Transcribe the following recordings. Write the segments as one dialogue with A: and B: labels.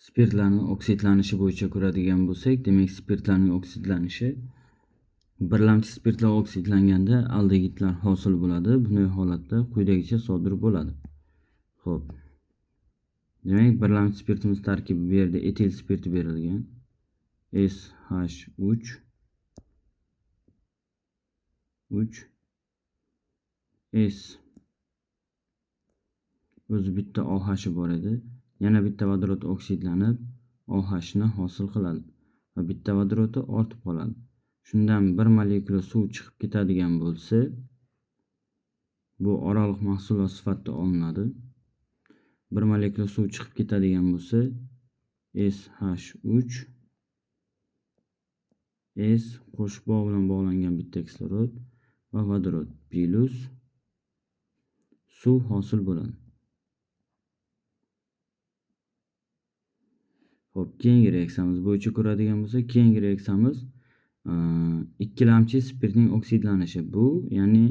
A: Spirtlarning oksidlanishi bo'yicha ko'radigan bo'lsak, demak spirtlarning oksidlanishi birlamchi spirtlar oksidlanganda aldegidlar hosil bo'ladi. Bunday holatda quyidagicha sodir bo'ladi. Xo'p. Demak, birlamchi spirtimiz tarkibi bu yerda etil spirti berilgan. SH3 S o'zi bitta OH bor edi. Yana bitta vodorod oksidlanib OH ni hosil qiladi va bitta vodorodi ortib qoladi. Shundan bir molekula suv chiqib ketadigan bo'lsa, bu oraliq mahsulot sifatida olinadi. Bir molekula suv chiqib ketadigan bo'lsa, SH3 S qo'shib bog' bilan bog'langan bitta kislorod va vodorod plus suv hosil bo'ladi. Xo'p, keyingi reaksiyamiz bo'yicha ko'radigan bo'lsak, keyingi reaksiyamiz ikkilamchi spirtning oksidlanishi. Bu, ya'ni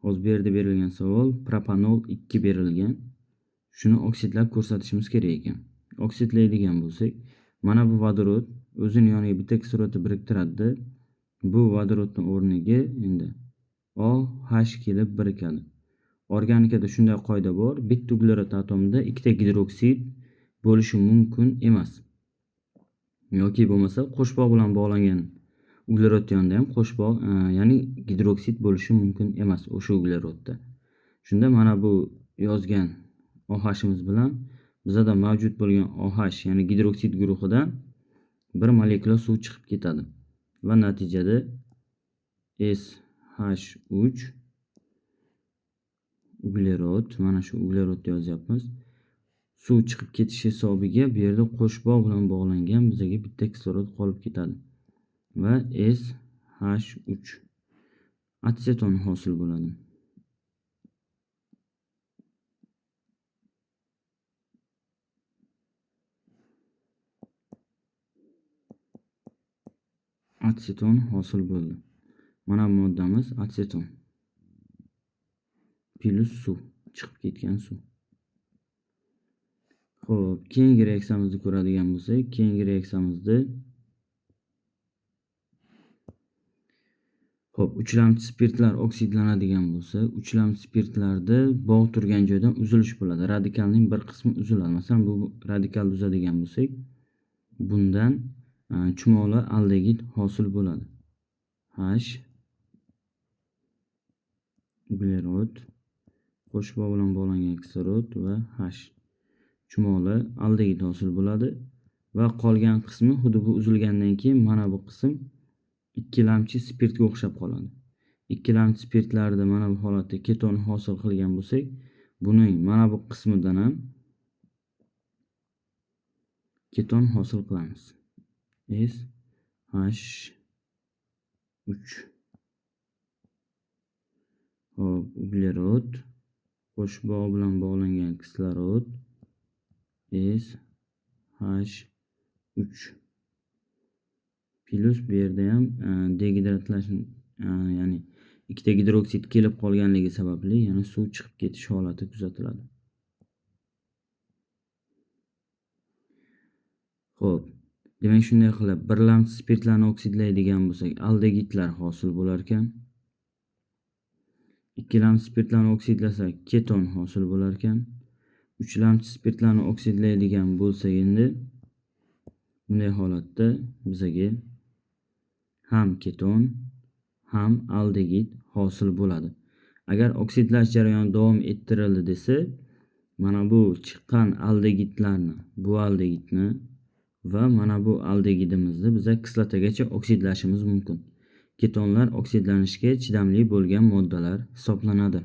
A: hozir bu yerda berilgan savol propanol 2 berilgan. Shuni oksidlab ko'rsatishimiz kerak ekan. Oksidlaydigan bo'lsak, mana bu vodorod o'zini yoniga bitta kislorodni biriktiradi. Bu vodorodning o'rniga endi OH kelib birikadi. Organikada shunday qoida bor. Bitta uglerod atomida ikkita gidroksid bo'lishi mumkin emas. Yoki bo'lmasa qo'shbog' bilan bog'langan uglerod yonida ham qo'shbog', ya'ni gidroksid bo'lishi mumkin emas o'sha uglerodda. Shunda mana bu yozgan OH'imiz bilan bizda mavjud bo'lgan OH, ya'ni gidroksid guruhidan bir molekula suv chiqib ketadi va natijada SH3 uglerod, mana shu uglerodni yozyapmiz. Suv chiqib ketishi hisobiga bu yerda qo'shbog' bilan bog'langan bizga bitta kislorod qolib ketadi va SH3 atseton hosil bo'ladi. Atseton hosil bo'ldi. Mana bu moddamiz atseton plus suv, chiqib ketgan suv. Xo'p, keyingi reaksiyamizni ko'radigan bo'lsak, keyingi reaksiyamizda uchlamchi spirtlar oksidlanadigan bo'lsa, uchlamchi spirtlarda bog' turgan joydan uzilish bo'ladi. Radikalning bir qismi uziladi. Masalan, bu radikalni uzadigan bo'lsak, bundan chumoli aldegid hosil bo'ladi. H uglerod, qo'shbog' bilan bog'langan kislorod va H chumoli aldegid hosil bo'ladi va qolgan qismi xuddi bu uzilgandan keyin mana bu qism ikkilamchi spirtga o'xshab qoladi. Ikkilamchi spirtlarda mana bu holatda keton hosil qilgan bo'lsak, buning mana bu qismidan ham keton hosil qilamiz. SH3 hop, uglerod, qo'shbog' bilan bog'langan kislorod SH3 plus bu yerda ham degidratlash, ya'ni ikkita gidroksid kelib qolganligi sababli yana suv chiqib ketish holati kuzatiladi. Xo'p, demak shunday qilib birlamchi spirtlarni oksidlaydigan bo'lsak, aldegidlar hosil bo'lar ekan. Ikkilamchi spirtlarni oksidlasak, keton hosil bo'lar ekan. Uchlamchi spirtlarni oksidlaydigan bo'lsak, endi bunday holatda bizga ham keton, ham aldegid hosil bo'ladi. Agar oksidlash jarayoni davom ettirildi desa, mana bu chiqqan aldegidlarni, bu aldegidni va mana bu aldegidimizni biz kislotagacha oksidlashimiz mumkin. Ketonlar oksidlanishga chidamli bo'lgan moddalar hisoblanadi.